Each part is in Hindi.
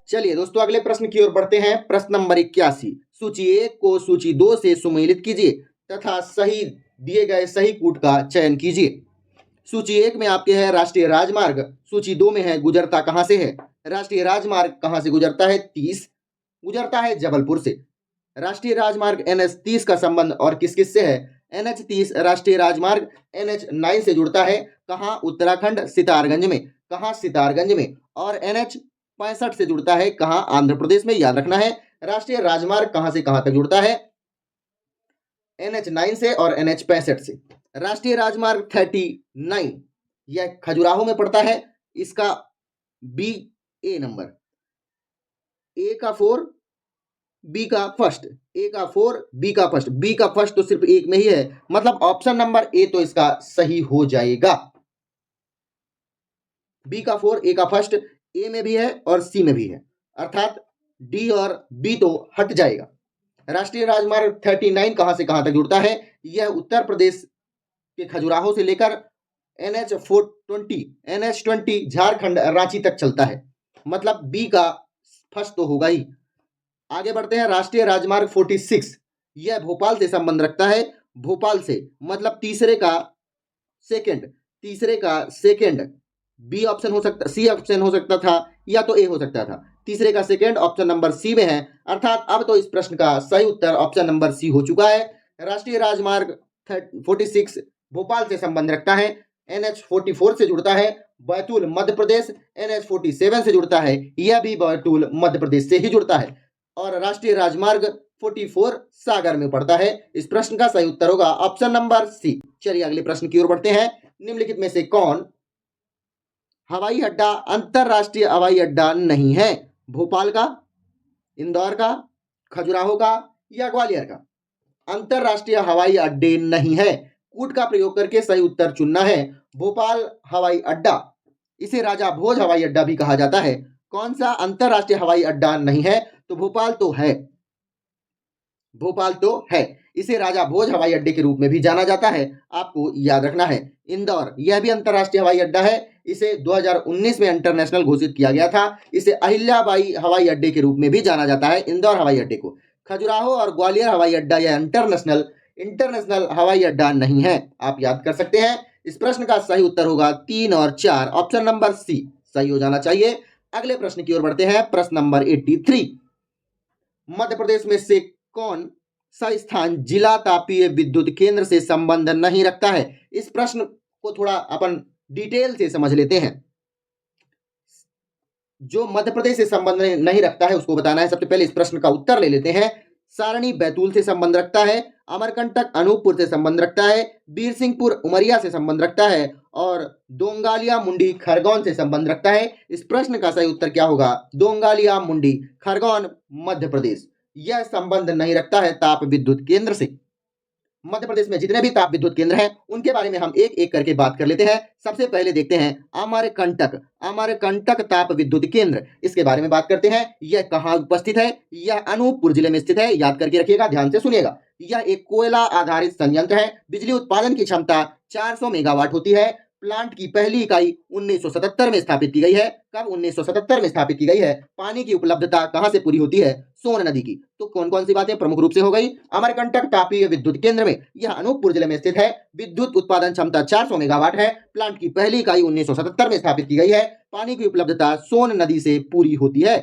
चलिए दोस्तों, अगले प्रश्न की ओर बढ़ते हैं। प्रश्न नंबर 81। सूची 1 को सूची 2 से सुमेलित कीजिए तथा सही दिए गए सही कूट का चयन कीजिए। सूची 1 में आपके है राष्ट्रीय राजमार्ग, सूची 2 में है गुजरता कहां से है। राष्ट्रीय राजमार्ग कहां से गुजरता है? 30 गुजरता है जबलपुर से। राष्ट्रीय राजमार्ग NH 30 का संबंध और किस किस से है? NH 30 राष्ट्रीय राजमार्ग NH 9 से जुड़ता है। कहां? उत्तराखंड, सितारगंज में। कहां? सितारगंज में। और NH 65 से जुड़ता है। कहां? आंध्र प्रदेश में। याद रखना है राष्ट्रीय राजमार्ग कहां से कहां तक जुड़ता है? NH 9 से और NH 65 से। राष्ट्रीय राजमार्ग 39 यह खजुराहो में पड़ता है। इसका बी ए नंबर, ए का 4 बी का फर्स्ट, ए का 4 बी का फर्स्ट। बी का फर्स्ट तो सिर्फ एक में ही है, मतलब ऑप्शन नंबर ए तो इसका सही हो जाएगा। बी का 4 ए का फर्स्ट ए में भी है और सी में भी है, अर्थात डी और बी तो हट जाएगा। राष्ट्रीय राजमार्ग 39 कहां से कहां तक जुड़ता है? यह उत्तर प्रदेश के खजुराहो से लेकर NH 20 झारखंड रांची तक चलता है, मतलब बी का फर्स्ट तो होगा ही। आगे बढ़ते हैं। राष्ट्रीय राजमार्ग 46 यह भोपाल से संबंध रखता है। भोपाल से मतलब तीसरे का सेकंड बी ऑप्शन हो सकता, सी ऑप्शन हो सकता था या तो ए हो सकता था। तीसरे का सेकंड ऑप्शन नंबर सी में है, अर्थात अब तो इस प्रश्न का सही उत्तर ऑप्शन नंबर सी हो चुका है। राष्ट्रीय राजमार्ग 46 भोपाल से संबंध रखता है। NH 44 से जुड़ता है। बैतूल मध्य प्रदेश। NH 47 से जुड़ता है, यह भी बैतूल मध्य प्रदेश से ही जुड़ता है। और राष्ट्रीय राजमार्ग 44 सागर में पड़ता है। इस प्रश्न का सही उत्तर होगा ऑप्शन नंबर सी। चलिए अगले प्रश्न की ओर बढ़ते हैं। निम्नलिखित में से कौन हवाई अड्डा अंतरराष्ट्रीय हवाई अड्डा नहीं है? भोपाल का, इंदौर का, खजुराहो का या ग्वालियर का? अंतरराष्ट्रीय हवाई अड्डे नहीं है। कूट का प्रयोग करके सही उत्तर चुनना है। भोपाल हवाई अड्डा, इसे राजा भोज हवाई अड्डा भी कहा जाता है। कौन सा अंतरराष्ट्रीय हवाई अड्डा नहीं है? तो भोपाल तो है, भोपाल तो है। इसे राजा भोज हवाई अड्डे के रूप में भी जाना जाता है, आपको याद रखना है। इंदौर यह भी अंतरराष्ट्रीय हवाई अड्डा है। इसे 2019 में इंटरनेशनल घोषित किया गया था। इसे अहिल्याबाई हवाई अड्डे के रूप में भी जाना जाता है, इंदौर हवाई अड्डे को। खजुराहो और ग्वालियर हवाई अड्डा यह इंटरनेशनल हवाई अड्डा नहीं है, आप याद कर सकते हैं। इस प्रश्न का सही उत्तर होगा 3 और 4, ऑप्शन नंबर सी सही हो जाना चाहिए। अगले प्रश्न की ओर बढ़ते हैं। प्रश्न नंबर 83। मध्य प्रदेश में से कौन सा स्थान जिला तापीय विद्युत केंद्र से संबंध नहीं रखता है? इस प्रश्न को थोड़ा अपन डिटेल से समझ लेते हैं। जो मध्य प्रदेश से संबंध नहीं रखता है उसको बताना है। सबसे पहले इस प्रश्न का उत्तर ले लेते हैं। सारणी बैतूल से संबंध रखता है। अमरकंटक अनूपपुर से संबंध रखता है। बीरसिंहपुर उमरिया से संबंध रखता है और दोंगालिया मुंडी खरगोन से संबंध रखता है। इस प्रश्न का सही उत्तर क्या होगा? दोंगालिया मुंडी खरगोन मध्य प्रदेश। यह संबंध नहीं रखता है ताप विद्युत केंद्र से। मध्य प्रदेश में जितने भी ताप विद्युत केंद्र हैं उनके बारे में हम एक एक करके बात कर लेते हैं। सबसे पहले देखते हैं अमरकंटक ताप विद्युत केंद्र। इसके बारे में बात करते हैं। यह कहाँ उपस्थित है? यह अनूपपुर जिले में स्थित है, याद करके रखिएगा, ध्यान से सुनिएगा। यह एक कोयला आधारित संयंत्र है। बिजली उत्पादन की क्षमता 400 मेगावाट होती है। प्लांट की पहली इकाई 1977 में स्थापित की गई है। कब? 1977 में स्थापित की गई है। पानी की उपलब्धता कहां से पूरी होती है? सोन नदी की। तो कौन कौन सी बातें प्रमुख रूप से हो गई? अमरकंटक तापीय विद्युत केंद्र में, यह अनूपपुर जिले में स्थित है। विद्युत उत्पादन क्षमता 400 मेगावाट है। प्लांट की पहली इकाई 1977 में स्थापित की गई है। पानी की उपलब्धता सोन नदी से पूरी होती है।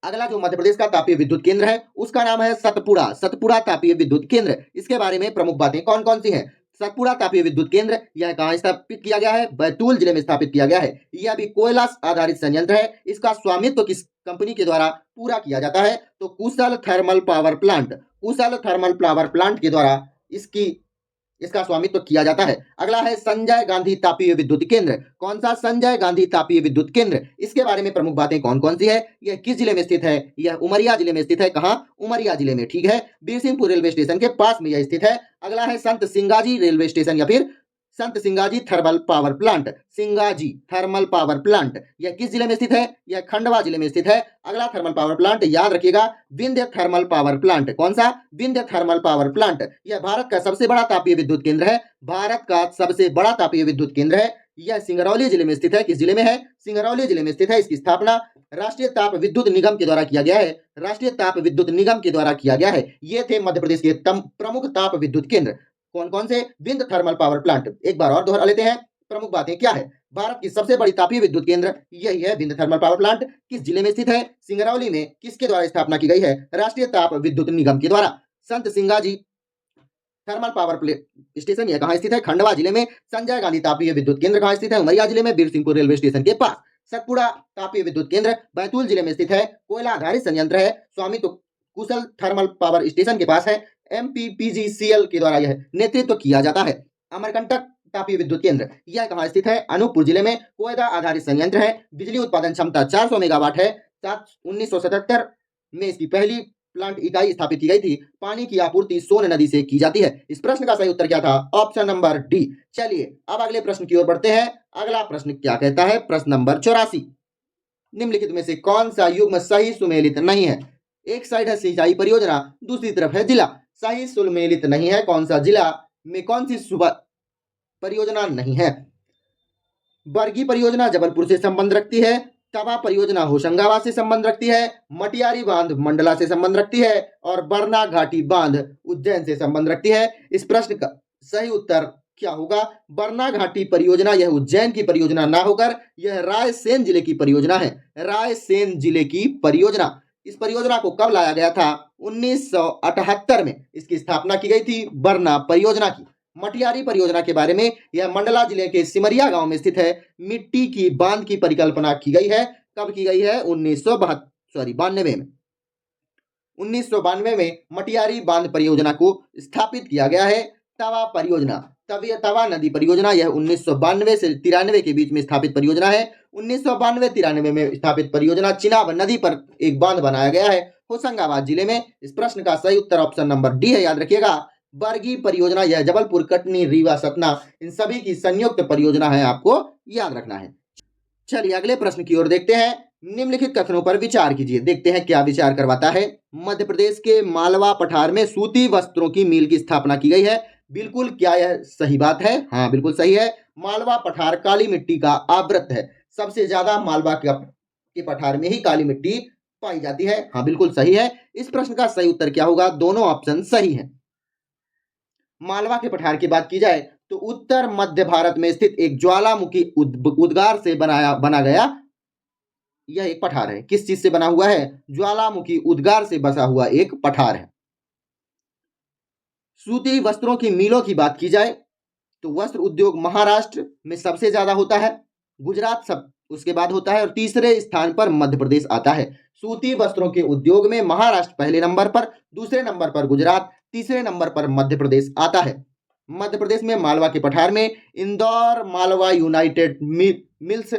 अगला जो मध्य प्रदेश का तापीय विद्युत केंद्र है उसका नाम है सतपुड़ा तापीय विद्युत केंद्र। इसके बारे में प्रमुख बातें कौन कौन सी हैं? सतपुड़ा तापीय विद्युत केंद्र यह कहां स्थापित किया गया है? बैतूल जिले में स्थापित किया गया है। यह भी कोयला आधारित संयंत्र है। इसका स्वामित्व किस कंपनी के द्वारा पूरा किया जाता है? तो कुशल थर्मल पावर प्लांट के द्वारा इसका स्वामित्व किया जाता है। अगला है संजय गांधी तापीय विद्युत केंद्र। कौन सा? संजय गांधी तापीय विद्युत केंद्र। इसके बारे में प्रमुख बातें कौन कौन सी है? यह किस जिले में स्थित है? यह उमरिया जिले में स्थित है। कहां? उमरिया जिले में, ठीक है। बीरसिंहपुर रेलवे स्टेशन के पास में यह स्थित है। अगला है संत सिंगाजी रेलवे स्टेशन या फिर संत सिंगाजी थर्मल पावर प्लांट। यह किस जिले में स्थित है? यह खंडवा जिले में स्थित है। अगला थर्मल पावर प्लांट याद रखिएगा, विंध्य थर्मल पावर प्लांट। कौन सा? Vindhya thermal power plant. यह भारत का सबसे बड़ा तापीय विद्युत केंद्र है। भारत का सबसे बड़ा तापीय विद्युत केंद्र है। यह सिंगरौली जिले में स्थित है। किस जिले में है? सिंगरौली जिले में स्थित है। इसकी स्थापना राष्ट्रीय ताप विद्युत निगम के द्वारा किया गया है। राष्ट्रीय ताप विद्युत निगम के द्वारा किया गया है। ये थे मध्य प्रदेश के प्रमुख ताप विद्युत केंद्र। कौन कौन से? Wind thermal power plant. एक बार और दोहरा लेते हैं, प्रमुख बातें क्या है। भारत की सबसे बड़ी तापीय विद्युत केंद्र यही है, विंड थर्मल पावर प्लांट। किस जिले में स्थित है? सिंगरौली में। किसके द्वारा स्थापना की गई है? राष्ट्रीय ताप विद्युत निगम के द्वारा। संत सिंगाजी थर्मल पावर स्टेशन यह कहाँ स्थित है? खंडवा जिले में। संजय गांधी तापीय विद्युत केंद्र कहाँ स्थित है? उमरिया जिले में, बीरसिंहपुर रेलवे स्टेशन के पास। सतपुड़ा तापीय विद्युत केंद्र बैतूल जिले में स्थित है। कोयला आधारित संयंत्र है। स्वामित्व कुशल थर्मल पावर स्टेशन के पास है। एमपीपीजीसीएल के द्वारा यह नेतृत्व किया जाता है। अमरकंटक तापीय विद्युत केंद्र यह कहाँ स्थित है? अनूपपुर जिले में। कोयला आधारित संयंत्र है। बिजली उत्पादन क्षमता 400 मेगावाट है। 1977 में इसकी पहली प्लांट इकाई स्थापित की गई थी। पानी की आपूर्ति सोन नदी से की जाती है। इस प्रश्न का सही उत्तर क्या था? Option number D. चलिए अब अगले प्रश्न की ओर बढ़ते हैं। अगला प्रश्न क्या कहता है? प्रश्न नंबर 84, निम्नलिखित में से कौन सा युग्म सही सुमेलित नहीं है? एक साइड है सिंचाई परियोजना, दूसरी तरफ है जिला। सही सुमेलित नहीं है। कौन सा जिला में कौन सी परियोजना नहीं है? बरगी परियोजना जबलपुर से संबंध रखती है। तवा परियोजना होशंगाबाद से संबंध रखती है। मटियारी बांध मंडला से संबंध रखती है और बरना घाटी बांध उज्जैन से संबंध रखती है। इस प्रश्न का सही उत्तर क्या होगा? बरना घाटी परियोजना यह उज्जैन की परियोजना ना होकर यह रायसेन जिले की परियोजना है। रायसेन जिले की परियोजना। इस परियोजना को कब लाया गया था? 1978 में इसकी स्थापना की गई थी, बरना परियोजना की। मटियारी परियोजना के बारे में, यह मंडला जिले के सिमरिया गांव में स्थित है। मिट्टी की बांध की परिकल्पना की गई है। कब की गई है? 1992 में। 1992 में मटियारी बांध परियोजना को स्थापित किया गया है। तवा परियोजना, तवा नदी परियोजना, यह 1992 से 93 के बीच में स्थापित परियोजना है। 1992-93 में स्थापित परियोजना चिनाब नदी पर एक बांध बनाया गया है होशंगाबाद जिले में। इस प्रश्न का सही उत्तर ऑप्शन नंबर डी है, याद रखिएगा। बरगी परियोजना यह जबलपुर, कटनी, रीवा, सतना इन सभी की संयुक्त परियोजना है, आपको याद रखना है। चलिए अगले प्रश्न की ओर देखते हैं। निम्नलिखित कथनों पर विचार कीजिए। देखते हैं क्या विचार करवाता है। मध्य प्रदेश के मालवा पठार में सूती वस्त्रों की मिल की स्थापना की गई है। बिल्कुल, क्या यह सही बात है? हाँ, बिल्कुल सही है। मालवा पठार काली मिट्टी का आवृत है। सबसे ज्यादा मालवा के पठार में ही काली मिट्टी पाई जाती है। हाँ, बिल्कुल सही है। इस प्रश्न का सही उत्तर क्या होगा? दोनों ऑप्शन सही है। मालवा के पठार की बात की जाए तो उत्तर मध्य भारत में स्थित एक ज्वालामुखी उद्गार से बना गया यह एक पठार है। किस चीज से बना हुआ है? ज्वालामुखी उद्गार से बसा हुआ एक पठार है। सूती वस्त्रों की मिलों की बात की जाए तो वस्त्र उद्योग महाराष्ट्र में सबसे ज्यादा होता है, गुजरात सब उसके बाद होता है और तीसरे स्थान पर मध्य प्रदेश आता है। सूती वस्त्रों के उद्योग में महाराष्ट्र पहले नंबर पर, दूसरे नंबर पर गुजरात, तीसरे नंबर पर मध्य प्रदेश आता है। मध्य प्रदेश में मालवा के पठार में Indore Malwa United mills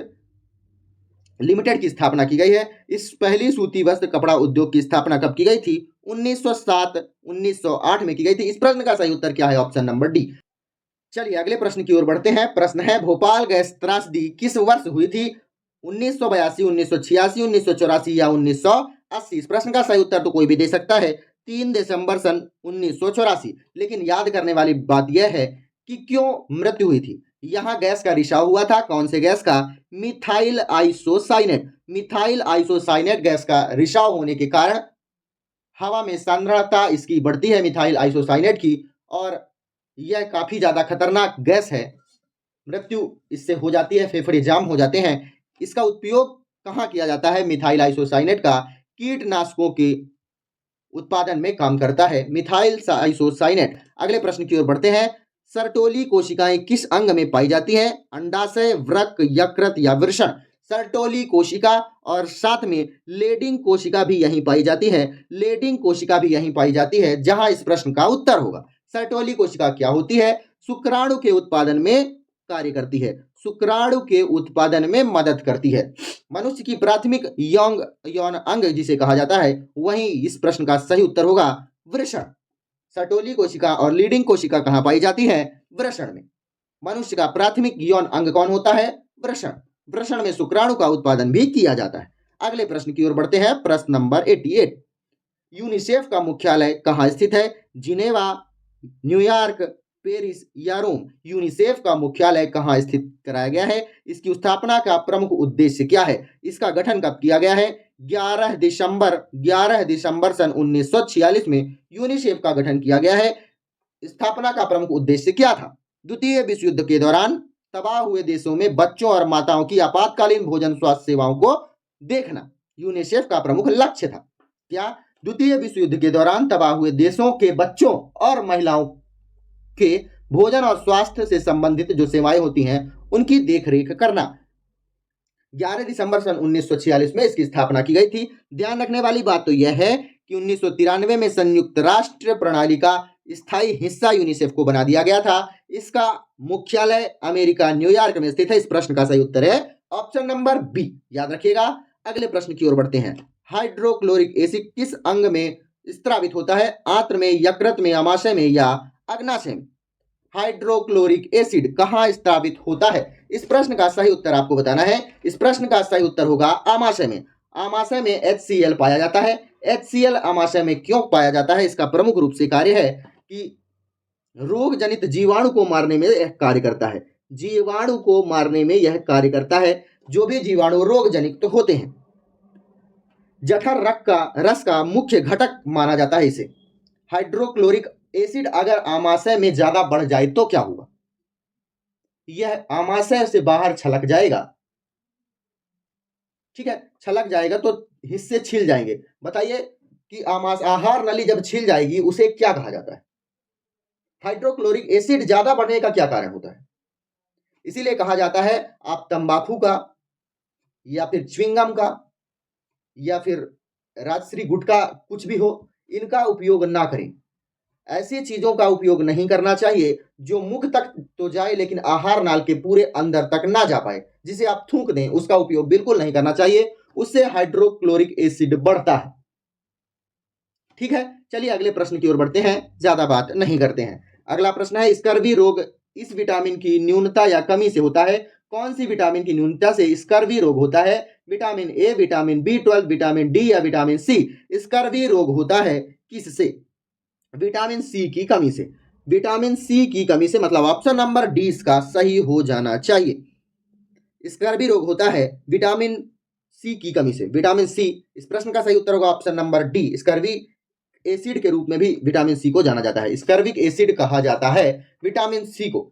limited की स्थापना की गई है। इस पहली सूती वस्त्र कपड़ा उद्योग की स्थापना कब की गई थी? 1907-1908 में की गई थी। इस प्रश्न का सही उत्तर क्या है? Option number D. चलिए अगले प्रश्न की ओर बढ़ते हैं। प्रश्न है, भोपाल गैस त्रासदी किस वर्ष हुई थी? 1982, 1986, 1984 या 1980? इस प्रश्न का सही उत्तर तो कोई भी दे सकता है। 3 दिसंबर सन 1984। लेकिन याद करने वाली बात यह है कि क्यों मृत्यु हुई थी। यहाँ गैस का रिसाव हुआ था। कौन से गैस का? Methyl isocyanate. Methyl isocyanate gas का रिसाव होने के कारण हवा में सांद्रता इसकी बढ़ती है, मिथाइल आइसोसाइनेट की, और यह काफी ज्यादा खतरनाक गैस है। मृत्यु इससे हो जाती है, फेफड़े जाम हो जाते हैं। इसका उपयोग कहाँ किया जाता है? मिथाइल आइसोसाइनेट का कीटनाशकों के उत्पादन में काम करता है मिथाइल आइसोसाइनेट। अगले प्रश्न की ओर बढ़ते हैं। सर्टोली कोशिकाएं किस अंग में पाई जाती हैं? अंडाशय, वृक्क, यकृत या वृषण? सर्टोली कोशिका और साथ में लेडिंग कोशिका भी यहीं पाई जाती है। लेडिंग कोशिका भी यहीं पाई जाती है, जहां इस प्रश्न का उत्तर होगा। सर्टोली कोशिका क्या होती है? शुक्राणु के उत्पादन में कार्य करती है। शुक्राणु के उत्पादन में मदद करती है। मनुष्य की प्राथमिक यौन अंग जिसे कहा जाता है, वहीं इस प्रश्न का सही उत्तर होगा वृषण। सर्टोली कोशिका और लीडिंग कोशिका कहां पाई जाती है? वृषण में। मनुष्य का प्राथमिक यौन अंग कौन होता है? वृषण। वृषण में शुक्राणु का उत्पादन भी किया जाता है। अगले प्रश्न की ओर बढ़ते हैं। प्रश्न नंबर 88। यूनिसेफ का मुख्यालय कहां स्थित है? जिनेवा, न्यूयॉर्क, पेरिस या रोम। यूनिसेफ का मुख्यालय कहाँ स्थित कराया गया है? इसकी स्थापना का प्रमुख उद्देश्य क्या है? इसका गठन कब किया गया है? 11 दिसंबर सन 1946 में यूनिसेफ का गठन किया गया है। स्थापना का प्रमुख उद्देश्य क्या था? द्वितीय विश्व युद्ध के दौरान तबाह हुए देशों में बच्चों और माताओं की आपातकालीन भोजन स्वास्थ्य सेवाओं को देखना यूनिसेफ का प्रमुख लक्ष्य था। क्या? द्वितीय विश्व युद्ध के दौरान तबाह हुए देशों के बच्चों और महिलाओं के भोजन और स्वास्थ्य से संबंधित जो सेवाएं होती हैं उनकी देखरेख करना। 11 दिसंबर सन 1946 में इसकी स्थापना की गई थी। ध्यान रखने वाली बात तो यह है कि 1993 में संयुक्त राष्ट्र प्रणाली का स्थायी हिस्सा यूनिसेफ को बना दिया गया था। इसका मुख्यालय अमेरिका न्यूयॉर्क में स्थित है। इस प्रश्न का सही उत्तर है ऑप्शन नंबर बी। याद रखिएगा। अगले प्रश्न की ओर बढ़ते हैं। हाइड्रोक्लोरिक एसिड किस अंग में स्त्रावित होता है? आंत्र में, यकृत में, आमाशय में या अग्नाशय में? हाइड्रोक्लोरिक एसिड कहाँ स्त्रावित होता है? इस प्रश्न का सही उत्तर आपको बताना है। इस प्रश्न का सही उत्तर होगा आमाशय में। आमाशय में HCl पाया जाता है। HCl आमाशय में क्यों पाया जाता है? इसका प्रमुख रूप से कार्य है कि रोग जनित जीवाणु को मारने में यह कार्य करता है। जीवाणु को मारने में यह कार्य करता है। जो भी जीवाणु रोग जनित होते हैं, जठर रस का मुख्य घटक माना जाता है इसे। हाइड्रोक्लोरिक एसिड अगर आमाशय में ज्यादा बढ़ जाए तो क्या होगा? यह आमाशय से बाहर छलक जाएगा। ठीक है, छलक जाएगा तो हिस्से छिल जाएंगे। बताइए कि आहार नली जब छिल जाएगी उसे क्या कहा जाता है? हाइड्रोक्लोरिक एसिड ज्यादा बढ़ने का क्या कारण होता है? इसीलिए कहा जाता है आप तंबाकू का या फिर च्युइंगम का या फिर राजश्री गुटखा कुछ भी हो, इनका उपयोग ना करें। ऐसी चीजों का उपयोग नहीं करना चाहिए जो मुख तक तो जाए लेकिन आहार नाल के पूरे अंदर तक ना जा पाए, जिसे आप थूक दें, उसका उपयोग बिल्कुल नहीं करना चाहिए। उससे हाइड्रोक्लोरिक एसिड बढ़ता है। ठीक है, चलिए अगले प्रश्न की ओर बढ़ते हैं, ज्यादा बात नहीं करते हैं। अगला प्रश्न है, स्कर्वी रोग इस विटामिन की न्यूनता या कमी से होता है? कौन सी विटामिन की न्यूनता से स्कर्वी रोग होता है? Vitamin A, vitamin B12, vitamin D या विटामिन सी? स्कर्वी रोग होता है किससे? विटामिन सी की कमी से। विटामिन सी की कमी से, मतलब ऑप्शन नंबर डी इसका सही हो जाना चाहिए। स्कर्वी रोग होता है विटामिन सी की कमी से। विटामिन सी, इस प्रश्न का सही उत्तर होगा option number D. Scurvy acid के रूप में भी विटामिन सी को जाना जाता है। स्कर्विक एसिड कहा जाता है विटामिन सी को।